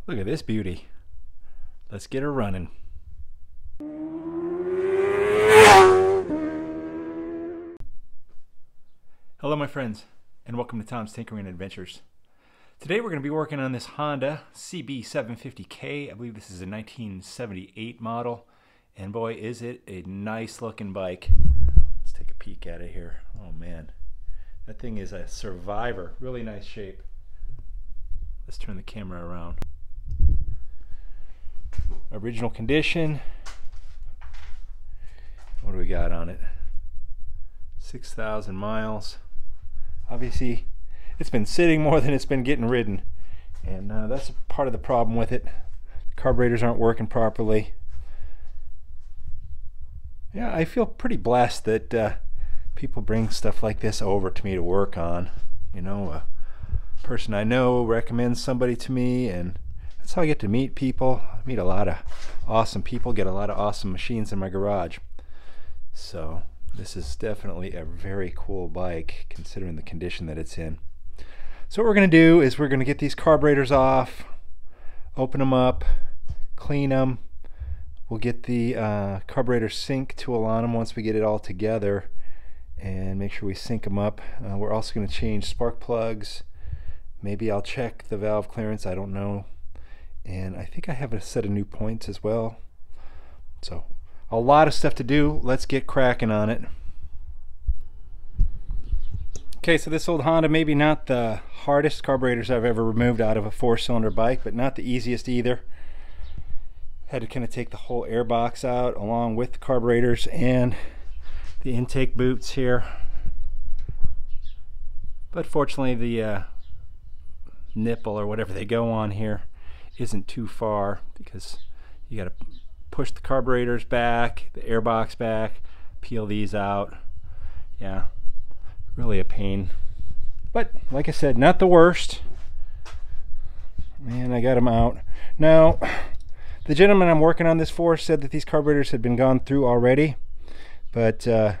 Look at this beauty. Let's get her running. Hello my friends, and welcome to Tom's Tinkering Adventures. Today we're going to be working on this Honda CB750K. I believe this is a 1978 model, and boy is it a nice looking bike. Let's take a peek at it here. Oh man, that thing is a survivor. Really nice shape. Let's turn the camera around. Original condition. What do we got on it? 6,000 miles. Obviously it's been sitting more than it's been getting ridden, and that's part of the problem with it. The carburetors aren't working properly. Yeah, I feel pretty blessed that people bring stuff like this over to me to work on. You know, a person I know recommends somebody to me, and that's how I get to meet people. I meet a lot of awesome people, get a lot of awesome machines in my garage. So this is definitely a very cool bike considering the condition that it's in. So what we're going to do is we're going to get these carburetors off, open them up, clean them. We'll get the carburetor sync tool on them once we get it all together and make sure we sync them up. We're also going to change spark plugs. Maybe I'll check the valve clearance, I don't know. And I think I have a set of new points as well. So a lot of stuff to do. Let's get cracking on it. Okay, so this old Honda, maybe not the hardest carburetors I've ever removed out of a 4-cylinder bike, but not the easiest either. Had to kind of take the whole air box out along with the carburetors and the intake boots here. But fortunately the nipple or whatever they go on here isn't too far, because you got to push the carburetors back, the airbox back, peel these out. Yeah, really a pain. But like I said, not the worst. Man, I got them out. Now, the gentleman I'm working on this for said that these carburetors had been gone through already, but it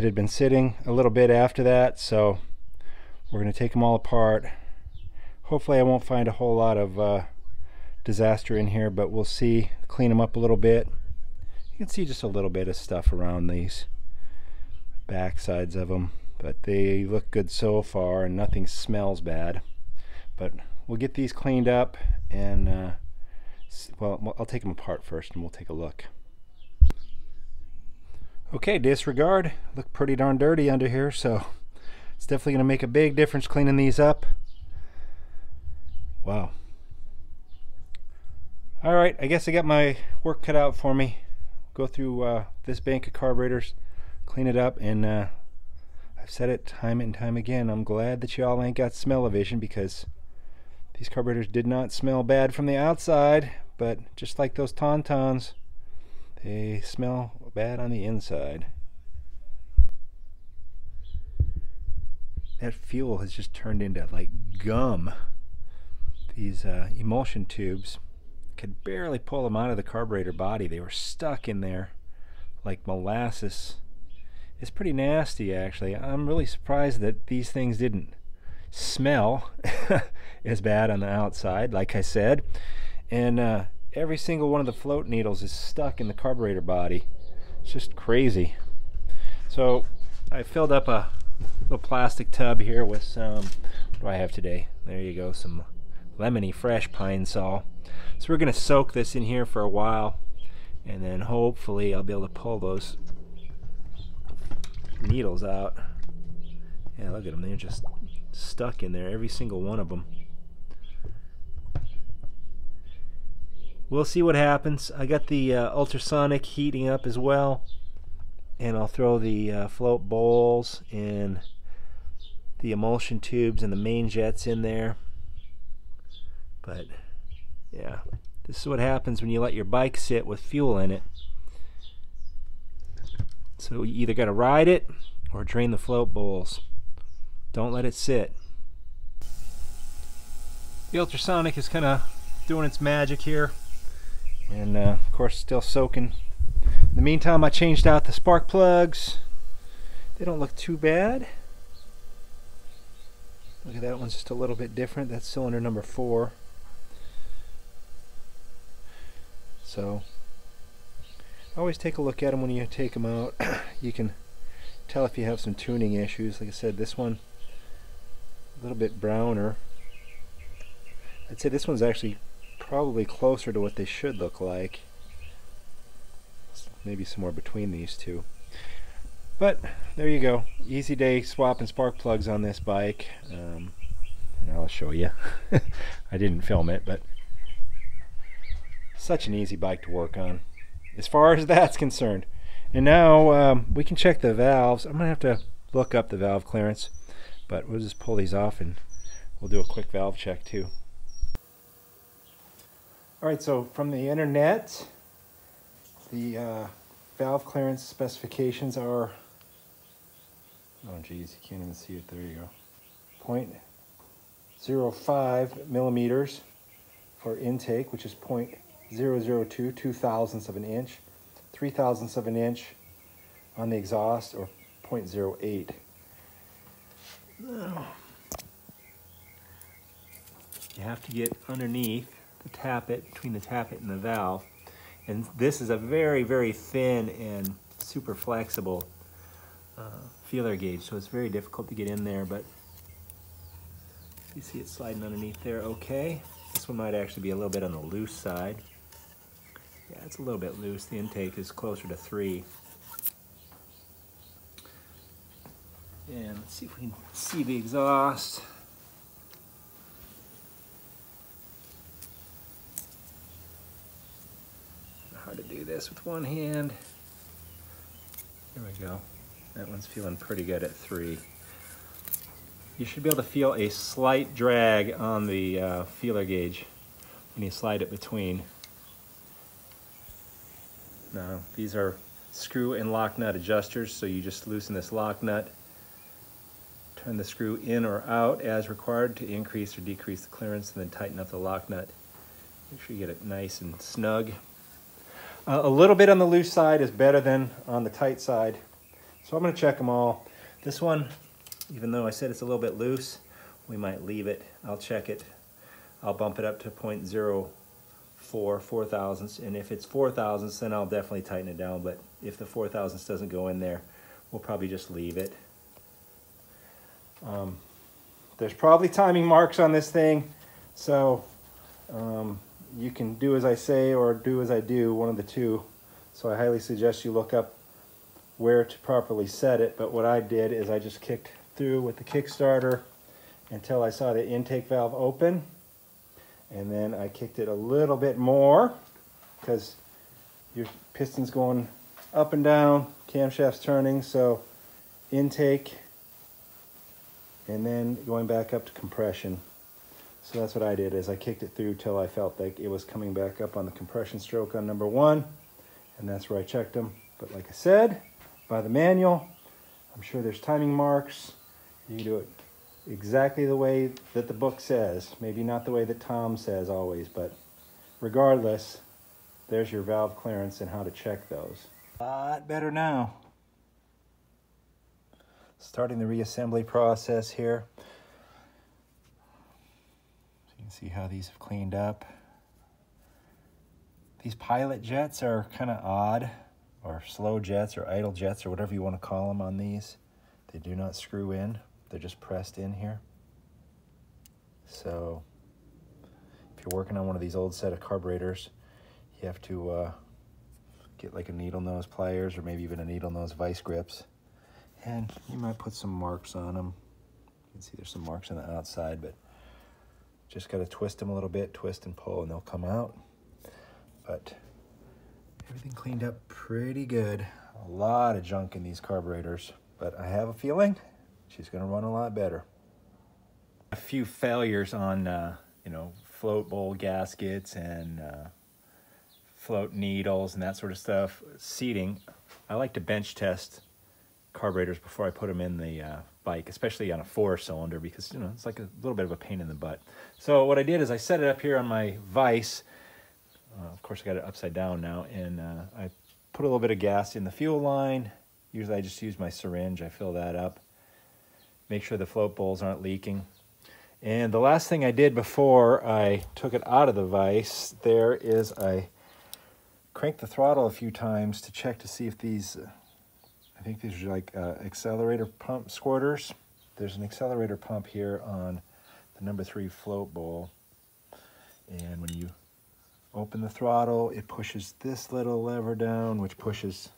had been sitting a little bit after that, so we're going to take them all apart. Hopefully I won't find a whole lot of disaster in here, but we'll see. Clean them up a little bit. You can see just a little bit of stuff around these back sides of them, but they look good so far and nothing smells bad. But we'll get these cleaned up, and well, I'll take them apart first and we'll take a look. Okay, disregard. Look pretty darn dirty under here, so it's definitely going to make a big difference cleaning these up. Wow. Alright, I guess I got my work cut out for me. Go through this bank of carburetors, clean it up, and I've said it time and time again, I'm glad that y'all ain't got smell-o-vision, because these carburetors did not smell bad from the outside, but just like those Tauntauns, they smell bad on the inside. That fuel has just turned into like gum. These emulsion tubes, could barely pull them out of the carburetor body. They were stuck in there like molasses. It's pretty nasty, actually. I'm really surprised that these things didn't smell as bad on the outside, like I said. And every single one of the float needles is stuck in the carburetor body. It's just crazy. So I filled up a little plastic tub here with some, what do I have today? There you go, some lemony fresh pine sol. So we're going to soak this in here for a while, and then hopefully I'll be able to pull those needles out. Yeah, look at them, they're just stuck in there, every single one of them. We'll see what happens. I got the ultrasonic heating up as well, and I'll throw the float bowls and the emulsion tubes and the main jets in there. But yeah, this is what happens when you let your bike sit with fuel in it. So you either got to ride it or drain the float bowls. Don't let it sit. The ultrasonic is kind of doing its magic here, and of course still soaking. In the meantime, I changed out the spark plugs. They don't look too bad. Look at that one's just a little bit different. That's cylinder number 4. So always take a look at them when you take them out. You can tell if you have some tuning issues. Like I said, this one a little bit browner. I'd say this one's actually probably closer to what they should look like. Maybe somewhere between these two. But there you go. Easy day swapping spark plugs on this bike. And I'll show you. I didn't film it, but such an easy bike to work on as far as that's concerned. And now we can check the valves. I'm gonna have to look up the valve clearance, but we'll just pull these off and we'll do a quick valve check too. Alright, so from the internet, the valve clearance specifications are, oh geez, you can't even see it, there you go, 0.05 millimeters for intake, which is 0.002, 2/1000ths of an inch, 3/1000ths of an inch on the exhaust, or 0.08. You have to get underneath the tappet, between the tappet and the valve. And this is a very, very thin and super flexible feeler gauge, so it's very difficult to get in there, but you see it sliding underneath there okay. This one might actually be a little bit on the loose side. Yeah, it's a little bit loose. The intake is closer to 3. And let's see if we can see the exhaust. Hard to do this with one hand. There we go. That one's feeling pretty good at 3. You should be able to feel a slight drag on the feeler gauge when you slide it between. Now, these are screw and lock nut adjusters, so you just loosen this lock nut, turn the screw in or out as required to increase or decrease the clearance, and then tighten up the lock nut. Make sure you get it nice and snug. A little bit on the loose side is better than on the tight side. So I'm going to check them all. This one, even though I said it's a little bit loose, we might leave it. I'll check it. I'll bump it up to 0.04, 4/1000ths, and if it's 4/1000ths, then I'll definitely tighten it down, but if the 4/1000ths doesn't go in there, we'll probably just leave it. There's probably timing marks on this thing, so you can do as I say or do as I do, one of the two. So I highly suggest you look up where to properly set it, but what I did is I just kicked through with the Kickstarter until I saw the intake valve open, and then I kicked it a little bit more because your piston's going up and down, camshaft's turning, so intake and then going back up to compression. So that's what I did, is I kicked it through till I felt like it was coming back up on the compression stroke on number 1, and that's where I checked them. But like I said, by the manual, I'm sure there's timing marks. You do it exactly the way that the book says. Maybe not the way that Tom says always, but regardless, there's your valve clearance and how to check those. A lot better now. Starting the reassembly process here. So you can see how these have cleaned up. These pilot jets are kind of odd, or slow jets or idle jets or whatever you want to call them on these. They do not screw in. They're just pressed in here. So if you're working on one of these old set of carburetors, you have to get like a needle nose pliers or maybe even a needle nose vice grips. And you might put some marks on them. You can see there's some marks on the outside, but just got to twist them a little bit, twist and pull, and they'll come out. But everything cleaned up pretty good. A lot of junk in these carburetors, but I have a feeling she's going to run a lot better. A few failures on, float bowl gaskets and float needles and that sort of stuff. Seating, I like to bench test carburetors before I put them in the bike, especially on a 4-cylinder, because it's like a little bit of a pain in the butt. So what I did is I set it up here on my vise. Of course I got it upside down now, and I put a little bit of gas in the fuel line. Usually I just use my syringe. I fill that up, make sure the float bowls aren't leaking. And the last thing I did before I took it out of the vise there is I crank the throttle a few times to check to see if these, I think these are like accelerator pump squirters. There's an accelerator pump here on the number 3 float bowl. And when you open the throttle, it pushes this little lever down, which pushes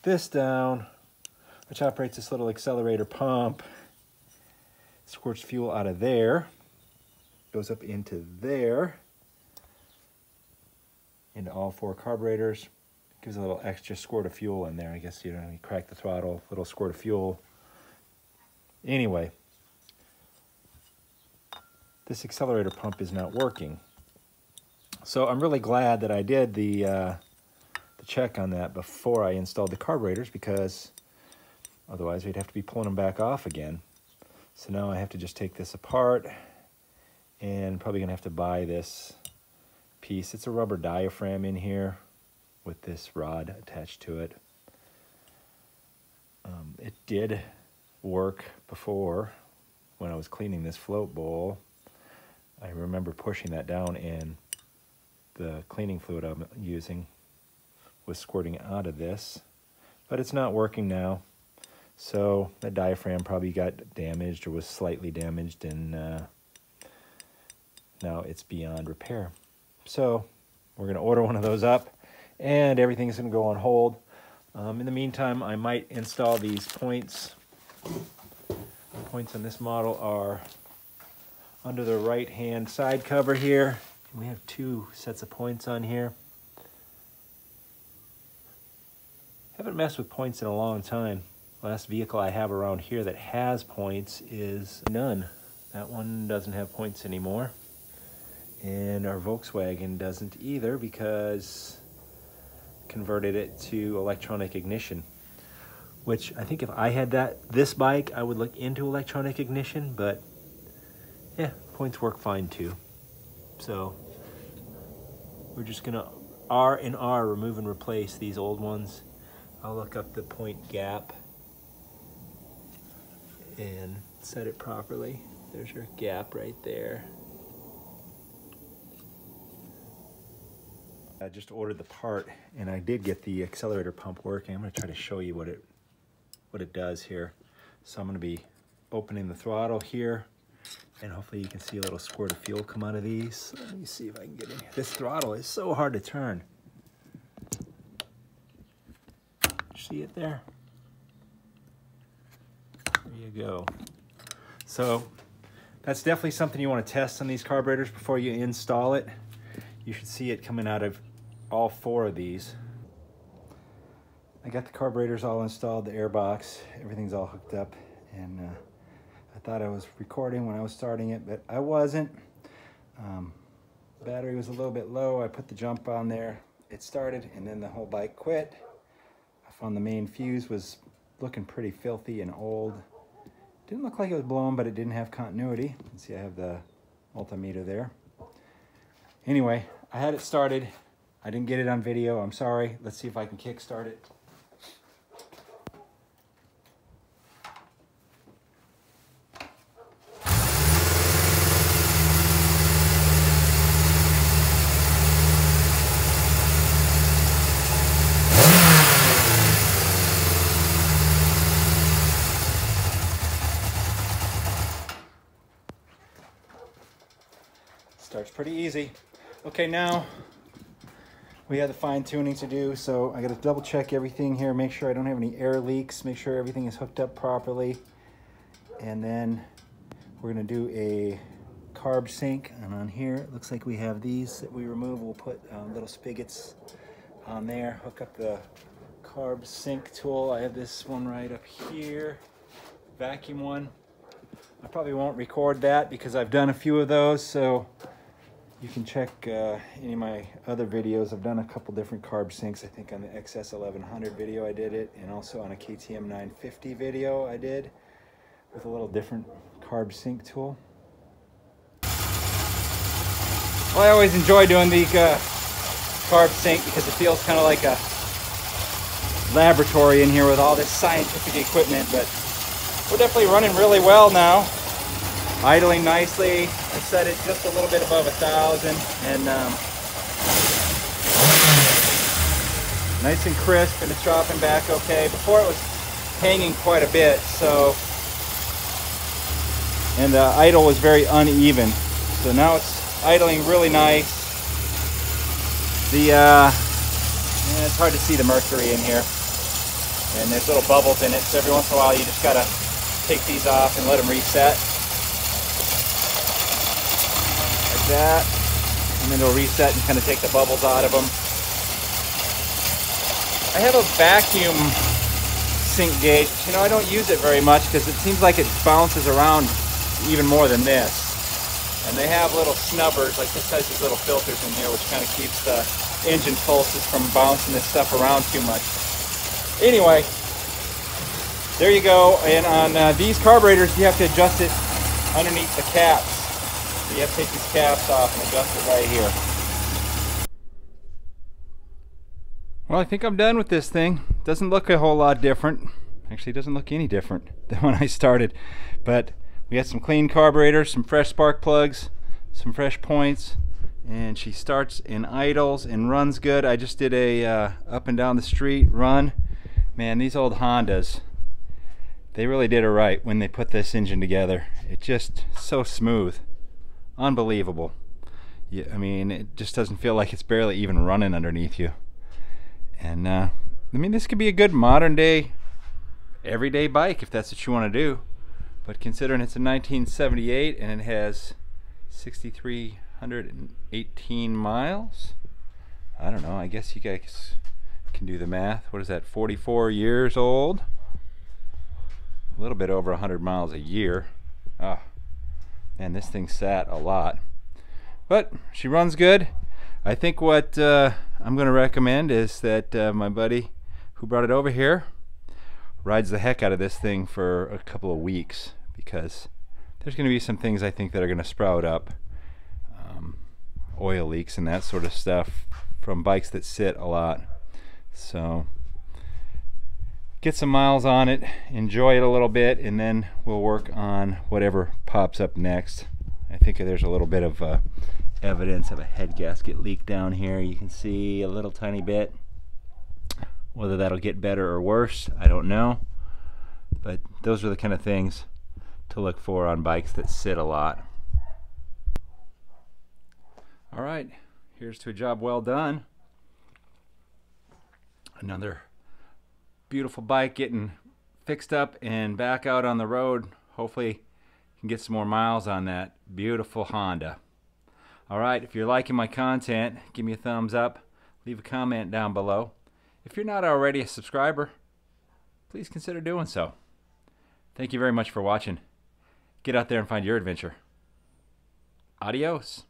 this down, which operates this little accelerator pump. Squirts fuel out of there, goes up into there, into all 4 carburetors. Gives a little extra squirt of fuel in there. I guess, you crack the throttle, little squirt of fuel. Anyway, this accelerator pump is not working. So I'm really glad that I did the check on that before I installed the carburetors, because otherwise we'd have to be pulling them back off again. So now I have to just take this apart, and probably gonna have to buy this piece. It's a rubber diaphragm in here with this rod attached to it. It did work before when I was cleaning this float bowl. I remember pushing that down and the cleaning fluid I'm using was squirting out of this, but it's not working now. So the diaphragm probably got damaged or was slightly damaged, and now it's beyond repair. So we're going to order one of those up, and everything's going to go on hold. In the meantime, I might install these points. The points on this model are under the right-hand side cover here. We have 2 sets of points on here. Haven't messed with points in a long time. Last vehicle I have around here that has points is none. That one doesn't have points anymore. And our Volkswagen doesn't either, because converted it to electronic ignition, which I think if I had this bike, I would look into electronic ignition, but yeah, points work fine too. So we're just gonna R&R, remove and replace these old ones. I'll look up the point gap and set it properly. There's your gap right there. I just ordered the part, and I did get the accelerator pump working. I'm going to try to show you what it does here. So I'm going to be opening the throttle here, and hopefully you can see a little squirt of fuel come out of these. Let me see if I can get in here. This throttle is so hard to turn. See it there? There you go. So that's definitely something you want to test on these carburetors before you install it. You should see it coming out of all 4 of these. I got the carburetors all installed, the air box, everything's all hooked up, and I thought I was recording when I was starting it, but I wasn't. Battery was a little bit low. I put the jump on there, it started, and then the whole bike quit. I found the main fuse was looking pretty filthy and old. Didn't look like it was blown, but it didn't have continuity. You can see I have the multimeter there. Anyway, I had it started. I didn't get it on video. I'm sorry. Let's see if I can kickstart it. Starts pretty easy. Okay, now we have the fine tuning to do, so I gotta double check everything here, make sure I don't have any air leaks, make sure everything is hooked up properly, and then we're gonna do a carb sync. And on here, it looks like we have these that we remove. We'll put little spigots on there, hook up the carb sync tool. I have this one right up here, vacuum one. I probably won't record that because I've done a few of those, so you can check any of my other videos. I've done a couple different carb syncs. I think on the XS 1100 video I did it, and also on a KTM 950 video I did with a little different carb sync tool. Well, I always enjoy doing the carb sync because it feels kind of like a laboratory in here with all this scientific equipment, but we're definitely running really well now. Idling nicely. I set it just a little bit above 1,000, and Nice and crisp, and it's dropping back okay. Before it was hanging quite a bit, so, and the idle was very uneven. So now it's idling really nice. It's hard to see the mercury in here, and there's little bubbles in it, so every once in a while you just gotta take these off and let them reset. Like that, and then it'll reset and kind of take the bubbles out of them. I have a vacuum sink gauge. You know, I don't use it very much because it seems like it bounces around even more than this. And they have little snubbers, like this has these little filters in here, which kind of keeps the engine pulses from bouncing this stuff around too much. Anyway, there you go. And on these carburetors, you have to adjust it underneath the caps. So you have to take these caps off and adjust it right here. Well, I think I'm done with this thing. Doesn't look a whole lot different. Actually, it doesn't look any different than when I started. But we got some clean carburetors, some fresh spark plugs, some fresh points, and she starts and idles and runs good. I just did a up and down the street run. Man, these old Hondas, they really did it right when they put this engine together. It's just so smooth. Unbelievable. Yeah, I mean, it just doesn't feel like it's barely even running underneath you. And I mean, this could be a good modern day, everyday bike if that's what you want to do. But considering it's a 1978 and it has 6,318 miles, I don't know, I guess you guys can do the math. What is that, 44 years old? A little bit over 100 miles a year. Ah, man, this thing sat a lot. But she runs good. I think what I'm going to recommend is that my buddy who brought it over here rides the heck out of this thing for a couple of weeks, because there's going to be some things I think that are going to sprout up. Oil leaks and that sort of stuff from bikes that sit a lot. So get some miles on it, enjoy it a little bit, and then we'll work on whatever pops up next. I think there's a little bit of evidence of a head gasket leak down here. You can see a little tiny bit. Whether that'll get better or worse, I don't know. But those are the kind of things to look for on bikes that sit a lot. All right, here's to a job well done. Another beautiful bike getting fixed up and back out on the road. Hopefully you can get some more miles on that beautiful Honda. Alright, if you're liking my content, give me a thumbs up, leave a comment down below. If you're not already a subscriber, please consider doing so. Thank you very much for watching. Get out there and find your adventure. Adios.